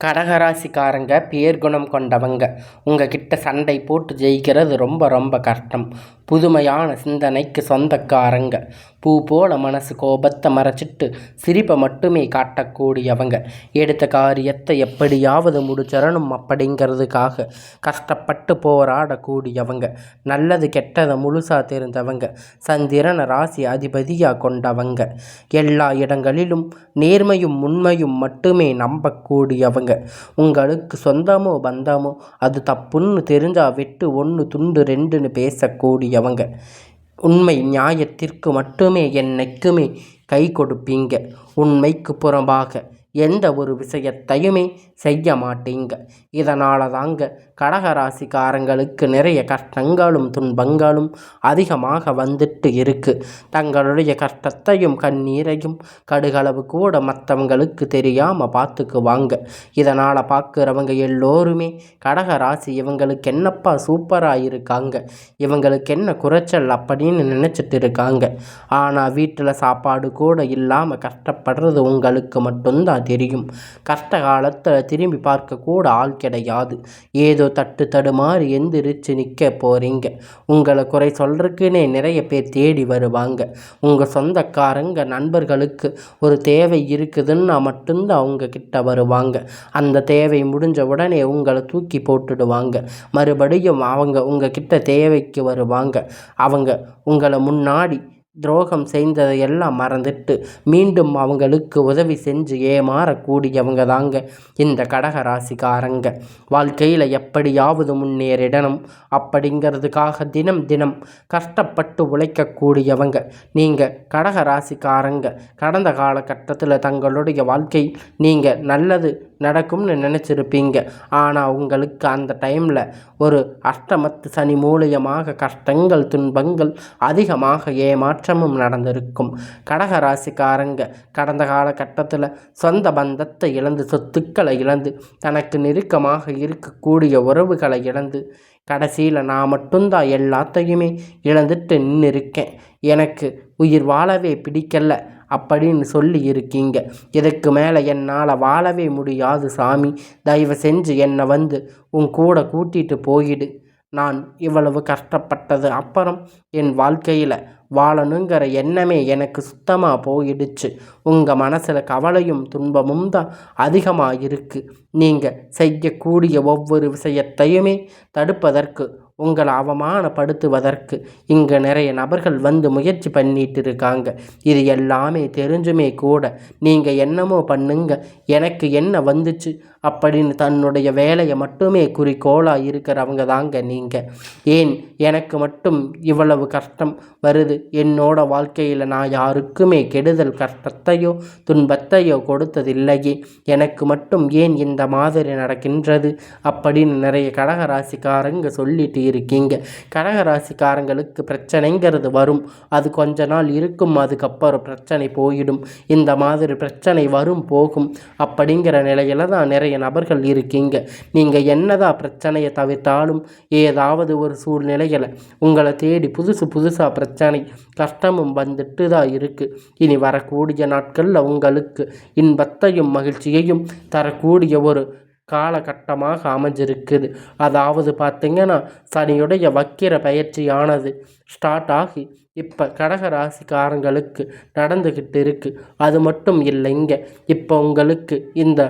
கடகராசிக்காரங்க பேர்குணம் கொண்டவங்க. உங்ககிட்ட சண்டை போட்டு ஜெயிக்கிறது ரொம்ப ரொம்ப கஷ்டம். புதுமையான சிந்தனைக்கு சொந்தக்காரங்க. பூ போல மனசு கோபத்தை மறைச்சிட்டு சிரிப்பை மட்டுமே காட்டக்கூடியவங்க. எடுத்த காரியத்தை எப்படியாவது முடிச்சிடணும் அப்படிங்கிறதுக்காக கஷ்டப்பட்டு போராடக்கூடியவங்க. நல்லது கெட்டதை முழுசாக தெரிந்தவங்க. சந்திரனை ராசி அதிபதியாக கொண்டவங்க. எல்லா இடங்களிலும் நேர்மையும் உண்மையும் மட்டுமே நம்பக்கூடியவங்க. உங்களுக்கு சொந்தமோ பந்தமோ அது தப்புன்னு தெரிஞ்சா வெட்டு 1 துண்டு 2ன்னு பேசக்கூடியவங்க. உண்மை நியாயத்திற்கு மட்டுமே என்னைக்குமே கை கொடுப்பீங்க. உண்மைக்கு புறம்பாக எந்த ஒரு விஷயத்தையுமே செய்ய மாட்டீங்க. இதனால தாங்க கடகராசிக்காரங்களுக்கு நிறைய கஷ்டங்களும் துன்பங்களும் அதிகமாக வந்துட்டு இருக்கு. தங்களுடைய கஷ்டத்தையும் கண்ணீரையும் கடுகளவு கூட மற்றவங்களுக்கு தெரியாமல் பார்த்துக்குவாங்க. இதனால் பார்க்குறவங்க எல்லோருமே கடகராசி இவங்களுக்கு என்னப்பா சூப்பராக இருக்காங்க, இவங்களுக்கு என்ன குறைச்சல் அப்படின்னு நினச்சிட்டு இருக்காங்க. ஆனால் வீட்டில் சாப்பாடு கூட இல்லாமல் கஷ்டப்படுறது உங்களுக்கு மட்டும்தான் தெரியும். கஷ்ட காலத்தில் திரும்பி பார்க்க கூட ஆள் கிடையாது. ஏதோ தட்டு தடுமாறி எந்திரிச்சு நிற்க போகிறீங்க. உங்களை குறை சொல்றதுக்குன்னே நிறைய பேர் தேடி வருவாங்க. உங்கள் சொந்தக்காரங்க நண்பர்களுக்கு ஒரு தேவை இருக்குதுன்னா மட்டும்தான் அவங்க கிட்ட வருவாங்க. அந்த தேவை முடிஞ்ச உடனே உங்களை தூக்கி போட்டுடுவாங்க. மறுபடியும் அவங்க உங்ககிட்ட தேவைக்கு வருவாங்க. அவங்க உங்களை முன்னாடி துரோகம் செய்ததையெல்லாம் மறந்துட்டு மீண்டும் அவங்களுக்கு உதவி செஞ்சு ஏமாறக்கூடியவங்க தாங்க இந்த கடகராசிக்காரங்க. வாழ்க்கையில் எப்படியாவது முன்னேறிடணும் அப்படிங்கிறதுக்காக தினம் தினம் கஷ்டப்பட்டு உழைக்கக்கூடியவங்க நீங்கள் கடகராசிக்காரங்க. கடந்த காலகட்டத்தில் தங்களுடைய வாழ்க்கை நீங்கள் நல்லது நடக்கும்னு நினச்சிருப்பீங்க. ஆனால் உங்களுக்கு அந்த டைமில் ஒரு அஷ்டமத்து சனி மூலியமாக கஷ்டங்கள் துன்பங்கள் அதிகமாக ஏமாற்றமும் நடந்திருக்கும். கடகராசிக்காரங்க கடந்த காலகட்டத்தில் சொந்த பந்தத்தை இழந்து சொத்துக்களை இழந்து தனக்கு நெருக்கமாக இருக்கக்கூடிய உறவுகளை இழந்து கடைசியில் நான் மட்டும்தான் எல்லாத்தையுமே இழந்துட்டு நின்று இருக்கேன், எனக்கு உயிர் வாழவே பிடிக்கல அப்படின்னு சொல்லி இருக்கீங்க. இதுக்கு மேலே என்னால் வாழவே முடியாது சாமி, தயவு செஞ்சு என்னை வந்து உன் கூட கூட்டிகிட்டு போயிடு. நான் இவ்வளவு கஷ்டப்பட்டது அப்புறம் என் வாழ்க்கையில் வாழணுங்கிற எண்ணமே எனக்கு சுத்தமாக போயிடுச்சு. உங்கள் மனசில் கவலையும் துன்பமும் தான் அதிகமாக இருக்குது. நீங்கள் செய்யக்கூடிய ஒவ்வொரு விஷயத்தையுமே தடுப்பதற்கு, உங்களை அவமானப்படுத்துவதற்கு இங்கே நிறைய நபர்கள் வந்து முயற்சி பண்ணிட்டு இருக்காங்க. இது எல்லாமே தெரிஞ்சுமே கூட நீங்கள் என்னமோ பண்ணுங்க, எனக்கு என்ன வந்துச்சு அப்படின்னு தன்னுடைய வேலையை மட்டுமே குறிக்கோளாக இருக்கிறவங்க தாங்க நீங்கள். ஏன் எனக்கு மட்டும் இவ்வளவு கஷ்டம் வருது, என்னோட வாழ்க்கையில் நான் யாருக்குமே கெடுதல் கஷ்டத்தையோ துன்பத்தையோ கொடுத்ததில்லையே, எனக்கு மட்டும் ஏன் இந்த மாதிரி நடக்கின்றது அப்படின்னு நிறைய கடகராசிக்காரங்க சொல்லிட்டு இருக்கீங்க. கடகராசிக்காரங்களுக்கு பிரச்சனைங்கிறது வரும், அது கொஞ்ச நாள் இருக்கும், அதுக்கப்புறம் பிரச்சனை போயிடும். இந்த மாதிரி பிரச்சனை வரும் போகும் அப்படிங்கிற நிலையில தான் நிறைய நபர்கள் இருக்கீங்க. நீங்கள் என்னதான் பிரச்சனையை தவிர்த்தாலும் ஏதாவது ஒரு சூழ்நிலையில் உங்களை தேடி புதுசாக பிரச்சனை கஷ்டமும் வந்துட்டு தான் இருக்குது. இனி வரக்கூடிய நாட்களில் உங்களுக்கு இன்பத்தையும் மகிழ்ச்சியையும் தரக்கூடிய ஒரு காலகட்டமாக அமைஞ்சிருக்குது. அதாவது பார்த்திங்கன்னா சனியுடைய வக்கிர பயிற்சியானது ஸ்டார்ட் ஆகி இப்போ கடகராசிக்காரங்களுக்கு நடந்துக்கிட்டு இருக்குது. அது மட்டும் இல்லைங்க, இப்போ உங்களுக்கு இந்த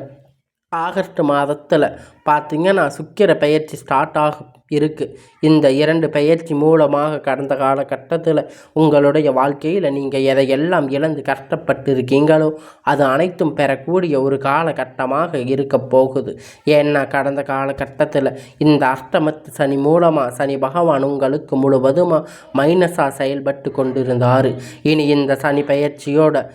ஆகஸ்ட் மாதத்தில் பார்த்திங்கன்னா சுக்கிர பயிற்சி ஸ்டார்ட் ஆகும் இருக்குது. இந்த 2 பயிற்சி மூலமாக கடந்த காலகட்டத்தில் உங்களுடைய வாழ்க்கையில் நீங்கள் எதையெல்லாம் இழந்து கஷ்டப்பட்டு இருக்கீங்களோ அது அனைத்தும் பெறக்கூடிய ஒரு காலகட்டமாக இருக்க போகுது. ஏன்னா கடந்த காலகட்டத்தில் இந்த அஷ்டமத்து சனி மூலமாக சனி பகவான் உங்களுக்கு முழுவதுமாக மைனஸாக செயல்பட்டு கொண்டிருந்தார். இனி இந்த சனி பயிற்சியோட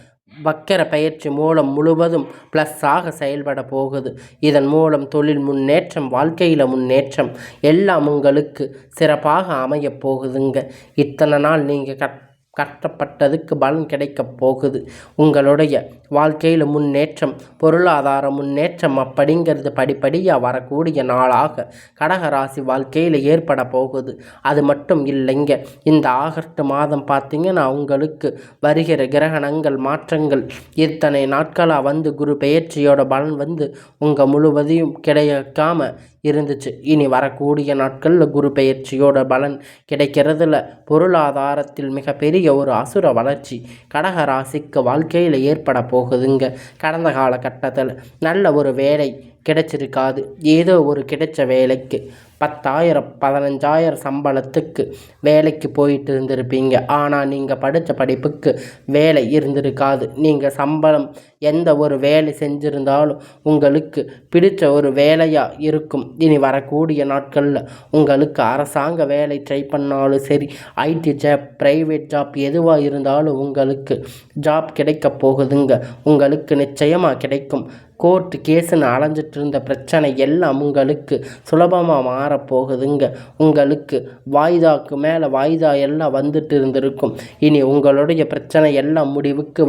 வக்கர பயிற்சி மூலம் முழுவதும் ப்ளஸ்ஸாக செயல்பட போகுது. இதன் மூலம் தொழில் முன்னேற்றம், வாழ்க்கையில் முன்னேற்றம் எல்லாம் உங்களுக்கு சிறப்பாக அமைய போகுதுங்க. இத்தனை நாள் நீங்கள் கஷ்டப்பட்டதுக்கு பலன் கிடைக்கப் போகுது. உங்களுடைய வாழ்க்கையில் முன்னேற்றம், பொருளாதார முன்னேற்றம் அப்படிங்கிறது படிப்படியாக வரக்கூடிய நாளாக கடகராசி வாழ்க்கையில் ஏற்பட போகுது. அது மட்டும் இல்லைங்க, இந்த ஆகஸ்ட் மாதம் பார்த்திங்கன்னா உங்களுக்கு வருகிற கிரகணங்கள் மாற்றங்கள் இத்தனை நாட்களாக குரு பெயர்ச்சியோட பலன் உங்கள் முழுவதையும் கிடைக்காம இருந்துச்சு. இனி வரக்கூடிய நாட்களில் குரு பெயர்ச்சியோட பலன் கிடைக்கிறதுல பொருளாதாரத்தில் மிகப்பெரிய ஒரு அசுர வளர்ச்சி கடக ராசிக்கு வாழ்க்கையில் ஏற்பட போகுதுங்க. கடந்த காலகட்டத்தில் நல்ல ஒரு வேலை கிடைச்சிருக்காது. ஏதோ ஒரு கிடைச்ச வேலைக்கு 10,000 15,000 சம்பளத்துக்கு வேலைக்கு போயிட்டு இருந்திருப்பீங்க. ஆனால் நீங்கள் படித்த படிப்புக்கு வேலை இருந்திருக்காது. நீங்கள் சம்பளம் எந்த ஒரு வேலை செஞ்சுருந்தாலும் உங்களுக்கு பிடிச்ச ஒரு வேலையாக இருக்கும். இனி வரக்கூடிய நாட்களில் உங்களுக்கு அரசாங்க வேலை ட்ரை பண்ணாலும் சரி, ஐடி ஜாப், ப்ரைவேட் ஜாப் எதுவாக இருந்தாலும் உங்களுக்கு ஜாப் கிடைக்க போகுதுங்க. உங்களுக்கு நிச்சயமாக கிடைக்கும். கோர்ட்டு கேஸுன்னு அலைஞ்சிட்டு இருந்த பிரச்சனை எல்லாம் உங்களுக்கு சுலபமாக மாறப்போகுதுங்க. உங்களுக்கு வாய்தாக்கு மேலே வாய்தா எல்லாம் வந்துட்டு இருந்திருக்கும். இனி உங்களுடைய பிரச்சனை எல்லாம் முடிவுக்கு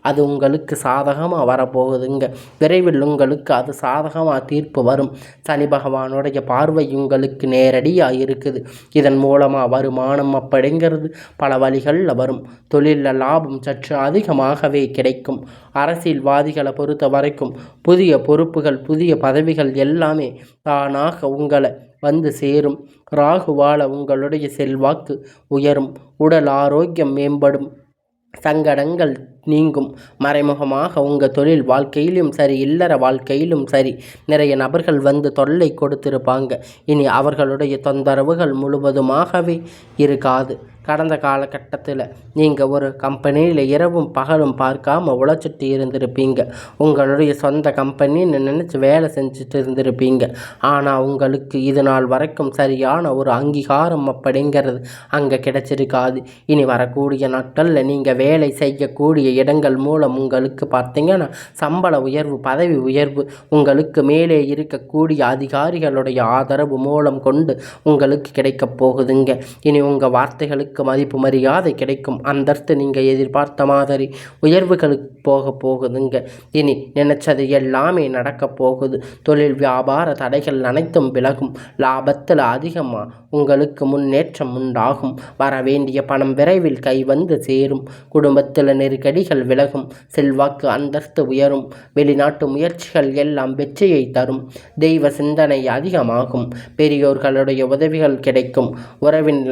அது உங்களுக்கு சாதகமாக வரப்போகுதுங்க. விரைவில் உங்களுக்கு அது சாதகமாக தீர்ப்பு வரும். சனி பகவானுடைய பார்வை உங்களுக்கு நேரடியாக இருக்குது. இதன் மூலமாக வருமானம் அப்படிங்கிறது பல வழிகளில் வரும். தொழிலில் லாபம் சற்று அதிகமாகவே கிடைக்கும். அரசியல்வாதிகளை பொறுத்த வரைக்கும் புதிய பொறுப்புகள், புதிய பதவிகள் எல்லாமே தானாக உங்களை சேரும். ராகுவால் உங்களுடைய செல்வாக்கு உயரும். உடல் ஆரோக்கியம் மேம்படும். சங்கடங்கள் நீங்கும். மறைமுகமாக உங்கள் தொழில் வாழ்க்கையிலும் சரி, இல்லற வாழ்க்கையிலும் சரி, நிறைய நபர்கள் தொல்லை கொடுத்திருப்பாங்க. இனி அவர்களுடைய தொந்தரவுகள் முழுவதுமாகவே இருக்காது. கடந்த காலகட்டத்தில் நீங்கள் ஒரு கம்பெனியில் இரவும் பகலும் பார்க்காம உழைச்சிட்டு இருந்திருப்பீங்க. உங்களுடைய சொந்த கம்பெனின்னு நினச்சி வேலை செஞ்சுட்டு இருந்திருப்பீங்க. ஆனால் உங்களுக்கு இது நாள் வரைக்கும் சரியான ஒரு அங்கீகாரம் அப்படிங்கிறது அங்கே கிடைச்சிருக்காது. இனி வரக்கூடிய நாட்களில் நீங்கள் வேலை செய்யக்கூடிய இடங்கள் மூலம் உங்களுக்கு பார்த்திங்கன்னா சம்பள உயர்வு, பதவி உயர்வு, உங்களுக்கு மேலே இருக்கக்கூடிய அதிகாரிகளுடைய ஆதரவு மூலம் கொண்டு உங்களுக்கு கிடைக்கப் போகுதுங்க. இனி உங்கள் வார்த்தைகளுக்கு மதிப்பு மரியாதை கிடைக்கும். அந்தஸ்து நீங்கள் எதிர்பார்த்த மாதிரி உயர்வுகளுக்கு போக போகுதுங்க. இனி நினைச்சது எல்லாமே நடக்க போகுது. தொழில் வியாபார தடைகள் அனைத்தும் விலகும். லாபத்தில் அதிகமாக உங்களுக்கு முன்னேற்றம் உண்டாகும். வர வேண்டிய பணம் விரைவில் கை சேரும். குடும்பத்தில் நெருக்கடிகள் விலகும். செல்வாக்கு அந்தஸ்து உயரும். வெளிநாட்டு முயற்சிகள் எல்லாம் வெற்றியை தரும். தெய்வ சிந்தனை அதிகமாகும். பெரியோர்களுடைய உதவிகள் கிடைக்கும். உறவின்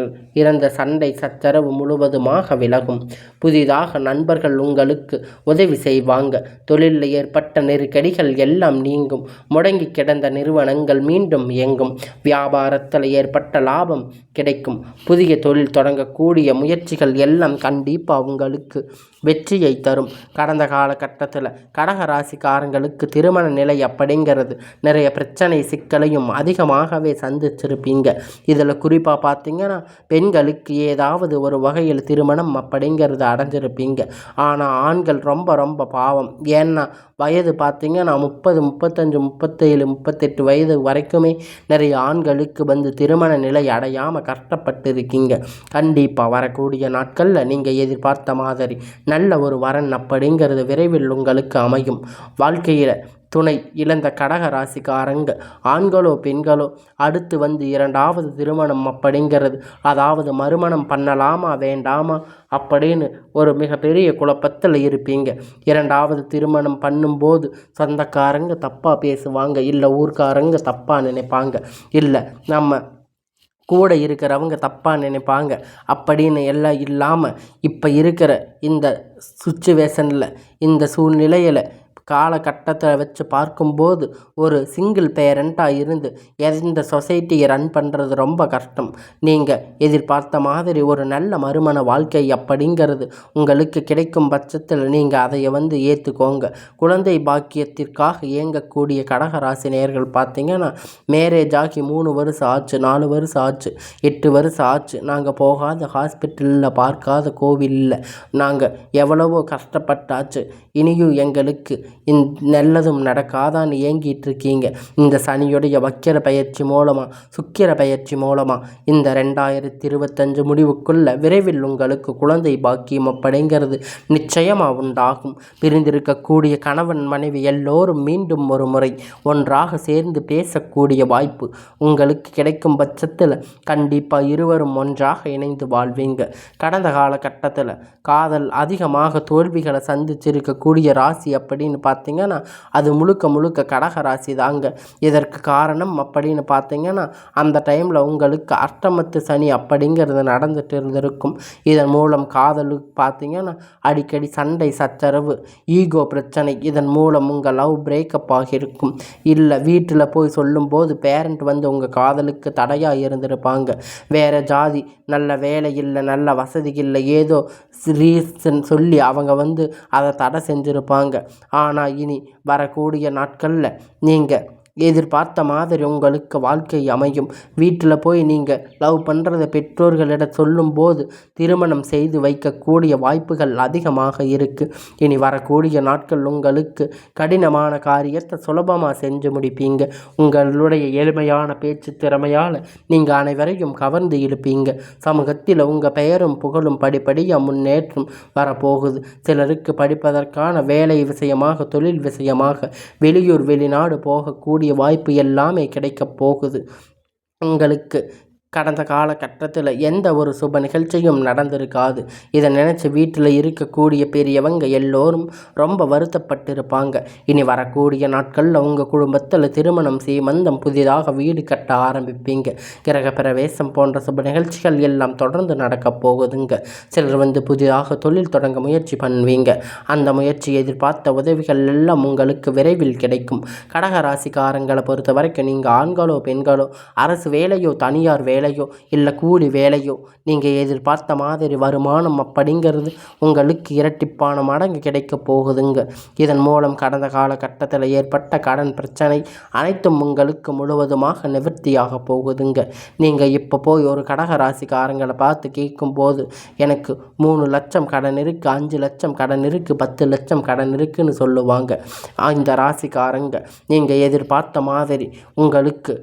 இறந்த சண்டை சச்சரவு முழுவதுமாக விலகும். புதிதாக நண்பர்கள் உங்களுக்கு உதவி செய்வாங்க. தொழிலில் ஏற்பட்ட நெருக்கடிகள் எல்லாம் நீங்கும். முடங்கி கிடந்த நிறுவனங்கள் மீண்டும் இயங்கும். வியாபாரத்தில் ஏற்பட்ட லாபம் கிடைக்கும். புதிய தொழில் தொடங்கக்கூடிய முயற்சிகள் எல்லாம் கண்டிப்பாக உங்களுக்கு வெற்றியை தரும். கடந்த காலகட்டத்தில் கடக ராசிக்காரங்களுக்கு திருமண நிலை அப்படிங்கிறது நிறைய பிரச்சனை சிக்கலையும் அதிகமாகவே சந்திச்சிருப்பீங்க. இதில் குறிப்பாக பார்த்தீங்கன்னா பெண்களுக்கு ஏதாவது ஒரு வகையில் திருமணம் அப்படிங்கிறது அடைஞ்சிருப்பீங்க. ஆனால் ஆண்கள் ரொம்ப ரொம்ப பாவம். ஏன்னா வயது பார்த்திங்கன்னா 30, 35, 37, 38 வயது வரைக்குமே நிறைய ஆண்களுக்கு திருமண நிலை அடையாமல் கஷ்டப்பட்டு இருக்கீங்க. கண்டிப்பாக வரக்கூடிய நாட்களில் நீங்கள் எதிர்பார்த்த மாதிரி நல்ல ஒரு வரன் அப்படிங்கிறது விரைவில் உங்களுக்கு அமையும். வாழ்க்கையில் துணை இழந்த கடக ராசிக்காரங்க ஆண்களோ பெண்களோ அடுத்து இரண்டாவது திருமணம் அப்படிங்கிறது, அதாவது மறுமணம் பண்ணலாமா வேண்டாமா அப்படின்னு ஒரு மிகப்பெரிய குழப்பத்தில் இருப்பீங்க. இரண்டாவது திருமணம் பண்ணும்போது சொந்தக்காரங்க தப்பாக பேசுவாங்க, இல்லை ஊர்க்காரங்க தப்பாக நினைப்பாங்க, இல்லை நம்ம கூட இருக்கிறவங்க தப்பாக நினைப்பாங்க அப்படின்னு எல்லாம் இல்லாமல் இப்போ இருக்கிற இந்த சுச்சுவேஷனில், இந்த சூழ்நிலையில் காலகட்டத்தை வச்சு பார்க்கும்போது ஒரு சிங்கிள் பேரண்ட்டாக இருந்து எந்த சொசைட்டியை ரன் பண்ணுறது ரொம்ப கஷ்டம். நீங்கள் எதிர்பார்த்த மாதிரி ஒரு நல்ல மறுமண வாழ்க்கை அப்படிங்கிறது உங்களுக்கு கிடைக்கும் பட்சத்தில் நீங்கள் அதை ஏற்றுக்கோங்க. குழந்தை பாக்கியத்திற்காக இயங்கக்கூடிய கடகராசி நேயர்கள் பார்த்திங்கன்னா மேரேஜ் ஆகி 3 வருஷம் ஆச்சு, 4 வருஷம் ஆச்சு, 8 வருஷம் ஆச்சு, நாங்கள் போகாத ஹாஸ்பிட்டலில் பார்க்காத கோவிலில் நாங்கள் எவ்வளவோ கஷ்டப்பட்டாச்சு, இனியும் எங்களுக்கு நல்லதும் நடக்காதான்னு ஏங்கிட்டு இருக்கீங்க. இந்த சனியுடைய வக்கிர பயிற்சி மூலமாக சுக்கிர பயிற்சி மூலமாக இந்த 2025 முடிவுக்குள்ள விரைவில் உங்களுக்கு குழந்தை பாக்கியம் அப்படிங்கிறது நிச்சயமாக உண்டாகும். பிரிந்திருக்கக்கூடிய கணவன் மனைவி எல்லோரும் மீண்டும் ஒரு முறை ஒன்றாக சேர்ந்து பேசக்கூடிய வாய்ப்பு உங்களுக்கு கிடைக்கும் பட்சத்தில் கண்டிப்பாக இருவரும் ஒன்றாக இணைந்து வாழ்வீங்க. கடந்த காலகட்டத்தில் காதல் அதிகமாக தோல்விகளை சந்திச்சிருக்கக்கூடிய ராசி அப்படின்னு பார்த்தீங்கன்னா அது முழுக்க முழுக்க கடக ராசி தாங்க. இதற்கு காரணம் அப்படின்னு பார்த்தீங்கன்னா அந்த டைமில் உங்களுக்கு அஷ்டமத்து சனி அப்படிங்கிறது நடந்துட்டு இருந்திருக்கும். இதன் மூலம் காதலுக்கு பார்த்தீங்கன்னா அடிக்கடி சண்டை சச்சரவு ஈகோ பிரச்சனை, இதன் மூலம் உங்கள் லவ் பிரேக்கப் ஆகியிருக்கும். இல்லை வீட்டில் போய் சொல்லும்போது பேரண்ட் வந்து உங்கள் காதலுக்கு தடையாக இருந்திருப்பாங்க. வேறு ஜாதி, நல்ல வேலை இல்லை, நல்ல வசதி இல்லை, ஏதோ ரீசன் சொல்லி அவங்க வந்து அதை தடை செஞ்சுருப்பாங்க. ஆனால் இனி வரக்கூடிய நாட்களில் நீங்கள் எதிர்பார்த்த மாதிரி உங்களுக்கு வாழ்க்கை அமையும். வீட்டில் போய் நீங்கள் லவ் பண்ணுறத பெற்றோர்களிடம் சொல்லும்போது திருமணம் செய்து வைக்கக்கூடிய வாய்ப்புகள் அதிகமாக இருக்குது. இனி வரக்கூடிய நாட்கள் உங்களுக்கு கடினமான காரியத்தை சுலபமாக செஞ்சு முடிப்பீங்க. உங்களுடைய எளிமையான பேச்சு திறமையால் நீங்கள் அனைவரையும் கவர்ந்து இழுப்பீங்க. சமூகத்தில் உங்கள் பெயரும் புகழும் படிப்படியாக முன்னேற்றம் வரப்போகுது. சிலருக்கு படிப்பதற்கான வேலை விஷயமாக, தொழில் விஷயமாக வெளியூர் வெளிநாடு போகக்கூடிய வாய்ப்பு எல்லாமே கிடைக்கப் போகுது. உங்களுக்கு கடந்த காலகட்டத்தில் எந்த ஒரு சுப நிகழ்ச்சியும் நடந்திருக்காது. இதை நினச்சி வீட்டில் இருக்கக்கூடிய பெரியவங்க எல்லோரும் ரொம்ப வருத்தப்பட்டிருப்பாங்க. இனி வரக்கூடிய நாட்களில் உங்கள் குடும்பத்தில் திருமணம் சீமந்தம் புதிதாக வீடு கட்ட ஆரம்பிப்பீங்க. கிரக பிரவேசம் போன்ற சுப நிகழ்ச்சிகள் எல்லாம் தொடர்ந்து நடக்கப் போகுதுங்க. சிலர் வந்து புதிதாக தொழில் தொடங்க முயற்சி பண்ணுவீங்க. அந்த முயற்சி எதிர்பார்த்த உதவிகள் எல்லாம் உங்களுக்கு விரைவில் கிடைக்கும். கடகராசிக்காரங்களை பொறுத்த வரைக்கும் நீங்கள் ஆண்களோ பெண்களோ அரசு வேலையோ தனியார் வேலையோ இல்லை கூலி வேலையோ நீங்கள் எதிர்பார்த்த மாதிரி வருமானம் அப்படிங்கிறது உங்களுக்கு இரட்டிப்பான மடங்கு கிடைக்க போகுதுங்க. இதன் மூலம் கடந்த காலகட்டத்தில் ஏற்பட்ட கடன் பிரச்சனை அனைத்தும் உங்களுக்கு முழுவதுமாக நிவர்த்தியாக போகுதுங்க. நீங்கள் இப்போ போய் ஒரு கடக ராசிக்காரங்களை பார்த்து கேட்கும்போது எனக்கு 3 லட்சம் கடன் இருக்குது, 5 லட்சம் கடன் இருக்குது, 10 லட்சம் கடன் இருக்குதுன்னு சொல்லுவாங்க. இந்த ராசிக்காரங்க நீங்கள் எதிர்பார்த்த மாதிரி உங்களுக்கு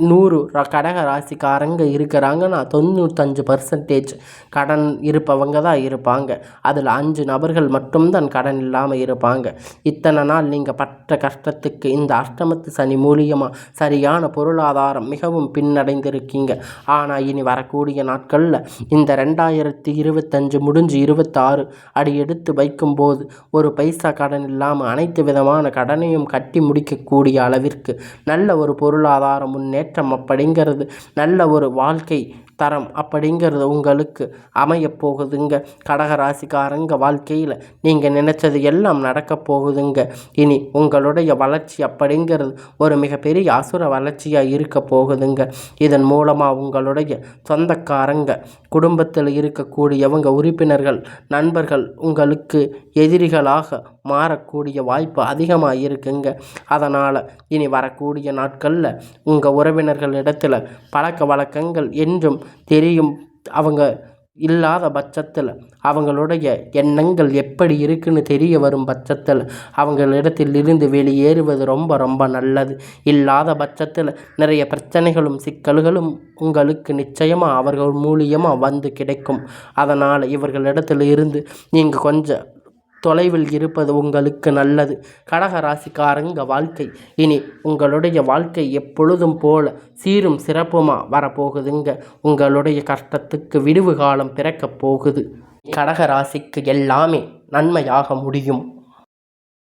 100 கடக ராசிக்காரங்க இருக்கிறாங்கன்னா 95% கடன் இருப்பவங்க தான் இருப்பாங்க. அதில் 5 நபர்கள் மட்டும்தான் கடன் இல்லாமல் இருப்பாங்க. இத்தனை நாள் நீங்கள் பட்ட கஷ்டத்துக்கு இந்த அஷ்டமத்து சனி மூலியமாக சரியான பொருளாதாரம் மிகவும் பின்னடைந்திருக்கீங்க. ஆனால் இனி வரக்கூடிய நாட்களில் இந்த 2025 முடிஞ்சு 26 அடி எடுத்து வைக்கும்போது ஒரு பைசா கடன் இல்லாமல் அனைத்து விதமான கடனையும் கட்டி முடிக்கக்கூடிய அளவிற்கு நல்ல ஒரு பொருளாதார முன்னேற்றம் அப்படிங்கிறது, நல்ல ஒரு வாழ்க்கை தரம் அப்படிங்கிறது உங்களுக்கு அமையப் போகுதுங்க. கடகராசிக்காரங்க வாழ்க்கையில் நீங்கள் நினச்சது எல்லாம் நடக்கப் போகுதுங்க. இனி உங்களுடைய வளர்ச்சி அப்படிங்கிறது ஒரு மிகப்பெரிய அசுர வளர்ச்சியாக இருக்க போகுதுங்க. இதன் மூலமாக உங்களுடைய சொந்தக்காரங்க, குடும்பத்தில் இருக்கக்கூடியவங்க, உறுப்பினர்கள், நண்பர்கள் உங்களுக்கு எதிரிகளாக மாறக்கூடிய வாய்ப்பு அதிகமாக இருக்குங்க. அதனால் இனி வரக்கூடிய நாட்களில் உங்கள் உறவினர்களிடத்தில் பழக்க வழக்கங்கள் என்றும் தெரியும். அவங்க இல்லாத பட்சத்தில் அவங்களுடைய எண்ணங்கள் எப்படி இருக்குன்னு தெரிய வரும் பட்சத்தில் அவங்களிடத்தில் இருந்து வெளியேறுவது ரொம்ப ரொம்ப நல்லது. இல்லாத பட்சத்தில் நிறைய பிரச்சனைகளும் சிக்கல்களும் உங்களுக்கு நிச்சயமாக அவர்கள் மூலியமாக வந்து கிடைக்கும். அதனால் இவர்களிடத்தில் இருந்து நீங்கள் கொஞ்சம் தொலைவில் இருப்பது உங்களுக்கு நல்லது. கடகராசிக்காரங்க வாழ்க்கை இனி உங்களுடைய வாழ்க்கை எப்பொழுதும் போல சீரும் சிறப்புமாக வரப்போகுதுங்க. உங்களுடைய கஷ்டத்துக்கு விடுவு காலம் பிறக்கப் போகுது. கடகராசிக்கு எல்லாமே நன்மையாக முடியும்.